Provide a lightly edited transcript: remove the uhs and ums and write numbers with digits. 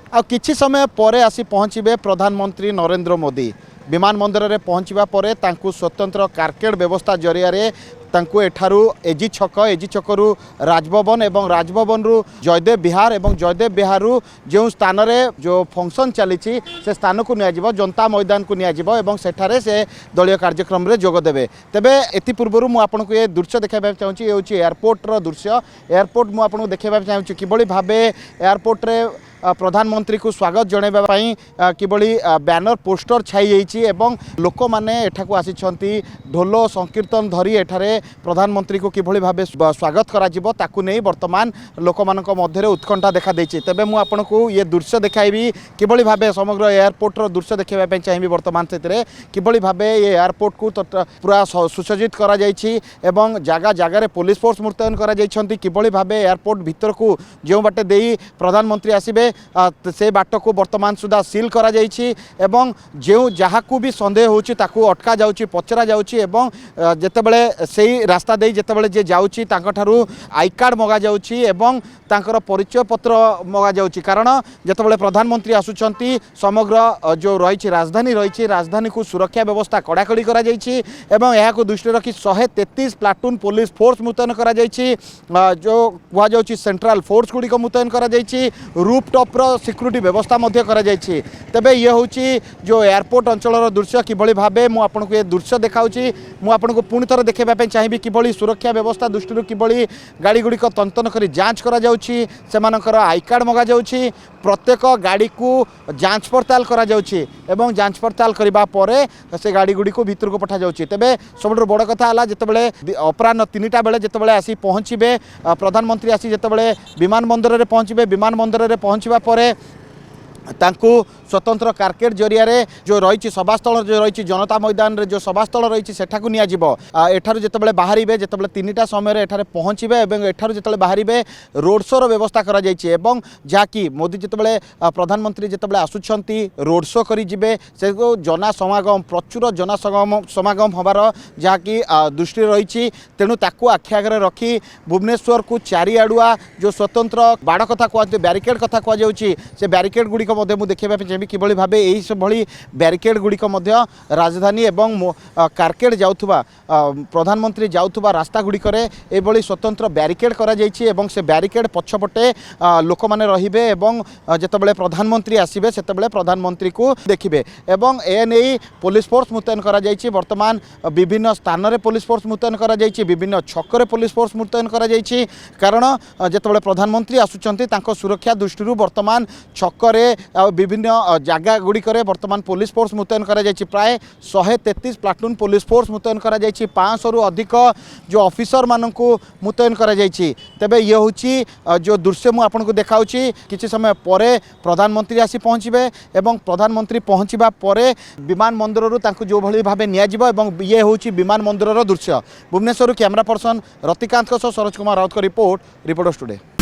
आ किछि समय परे आसी पहुँचे प्रधानमंत्री नरेंद्र मोदी विमान बंदर में पहुँचवा पर स्वतंत्र कारकेड व्यवस्था जरिया एठारू एजी छकरू राजभवन एवं राजभवन रु जयदेव विहार एवं जयदेव विहार रु जो स्थान रे जो फंक्शन चली से स्थान को निया जनता मैदान को निया सेठारे से दलीय कार्यक्रम रे जोग देबे। तेबे एति पूर्व मु आपनको ये दृश्य देखाइबा चाहूँगी ये होची एयरपोर्ट रो दृश्य। एयरपोर्ट मु आपनको देखाइबा चाहूँगी किभली भाबे एयरपोर्ट रे प्रधानमंत्री को स्वागत जनवाई किभली बैनर पोस्टर छाई जाइए एवं लोक मैंने एठाकू आसी ढोल संकीर्तन धरी एठारे प्रधानमंत्री को किभली भाबे स्वागत करा ताकू नहीं वर्तमान लोक मानक मध्य उत्कंठा देखा देछि। तेबे मु आपनको ये दृश्य देखाइबी किभली भाबे समग्र एयरपोर्ट रो दृश्य देखाइबा चाहिए वर्तमान से किभली भाबे ये एयरपोर्ट को पूरा सुसज्जित करा जाइछि एवं जगह जगार पुलिस फोर्स मुतयन करा जाइछन्ति किभली भाबे एयरपोर्ट भीतर को जो बाटे देई प्रधानमंत्री आसिबे से बाट को वर्तमान सुधा सील करा जाइछि एवं जो जहाकू भी संदेह होछि ताकू अटका जाउछि पचरा जाउछि एवं जेतेबेले सेही रास्ता देई जेतेबेले जे जाउछि तांका ठारू आई कार्ड मगा जाउछि एवं तांकर परिचय पत्र मगा जाउछि कारण जेतेबेले प्रधानमंत्री आसुछंती समग्र जो रही राजधानी को सुरक्षा व्यवस्था कड़ाकड़ी करा जाइछि एवं एहाकू दृष्टि रखी 133 प्लाटून पुलिस फोर्स मुतयन करा जाइछि जो कुआ जाउछि सेंट्रल फोर्स गुडी को मुतयन करा जाइछि रूफटॉप रो सिक्यूरिटी व्यवस्था मध्य करा जाइछि। तेबे ये होछि जो एयरपोर्ट अंचल दृश्य किभली भाबे मु आपनको ये दृश्य देखाउछि मु आपनको पुणी थर देखाइबा पे चाहिबी किभली सुरक्षा व्यवस्था दृष्टि किभली गाड़ी गुडी को तंतन करी जांच करा जाउछि सेमानकर आई कार्ड मगा जाउछि प्रत्येक गाड़ी को जांच पड़ताल करा जाउछि एवं जांच पड़ताल करबा परे से गाड़ी गुडी को भीतर को पठा जाउछि। तेबे सबुठ बड़ कथा हला जेतेबेले अपराह्न 3टा बेले जेतेबेले आसी पहुँचे प्रधानमंत्री आसी जेतेबेले विमान बंदर रे पहुँचे विमान बंदर रे पहुँचवा परे तांकू स्वतंत्र कारकेड जरिया जो रही सभास्थल जो रही जनता मैदान रे जो सभास्थल रही सेठाकू निया जिवो एठारु जेतेबेले बाहरिबे जेतेबेले 3टा समय एठारे पहुँचे एवं एठारु जेतेबेले बाहरिबे रोड शो रो व्यवस्था करा जाइछि एवं जहाँकि मोदी जेतेबेले प्रधानमंत्री जेतेबेले आसुछंती रोड शो करी जिबे से जना समागम प्रचुर जना समागम होबार जहाँकि दृष्टि रही तेणु ताकू आखि आगे रखी भुवनेश्वर को चारिआडुआ जो स्वतंत्र बाड़ कथा कहते ब्यारिकेड कथा कह जाउछि से ब्यारिकेड गुडी देखा किभली भाबे एही सब भली ब्यारिकेड गुडी राजधानी एवं कारकेड जाउथुबा प्रधानमंत्री जाउथुबा रास्ता गुडी करे एभली स्वतंत्र ब्यारिकेड करा जाइछि एवं से ब्यारिकेड पछपटे लोक माने रहिबे एवं जेतेबेले प्रधानमंत्री आसिबे सेतेबेले प्रधानमंत्री को देखिबे एवं एने पुलिस फोर्स मुतयन करा जाइछि वर्तमान विभिन्न स्थान रे पुलिस फोर्स मुतयन करा जाइछि विभिन्न छकरे पुलिस फोर्स मुतयन करा जाइछि कारण जेतेबेले प्रधानमंत्री आसुचंती तांको सुरक्षा दृष्टि छक छकरे विभिन्न जगह गुड़िक वर्तमान पुलिस फोर्स मुतयन करा जाइछि प्राय 133 प्लाटून पुलिस फोर्स मुतयन करा जाइछि 500 रु अधिक जो ऑफिसर मानकू मुतयन करा जाइछि। तेबे ये होछि जो दृश्य मु आपनको देखाउछि किछि समय परे प्रधानमंत्री आसी पहुँचे एवं प्रधानमंत्री पहुँचवा परे विमान बंदर रु तांको जो भली भाबे निया जिवो एवं ये होछि विमान बंदर रो दृश्य। भुवनेश्वर कैमरा पर्सन रतिकांत सरोज कुमार राउत को रिपोर्ट टुडे।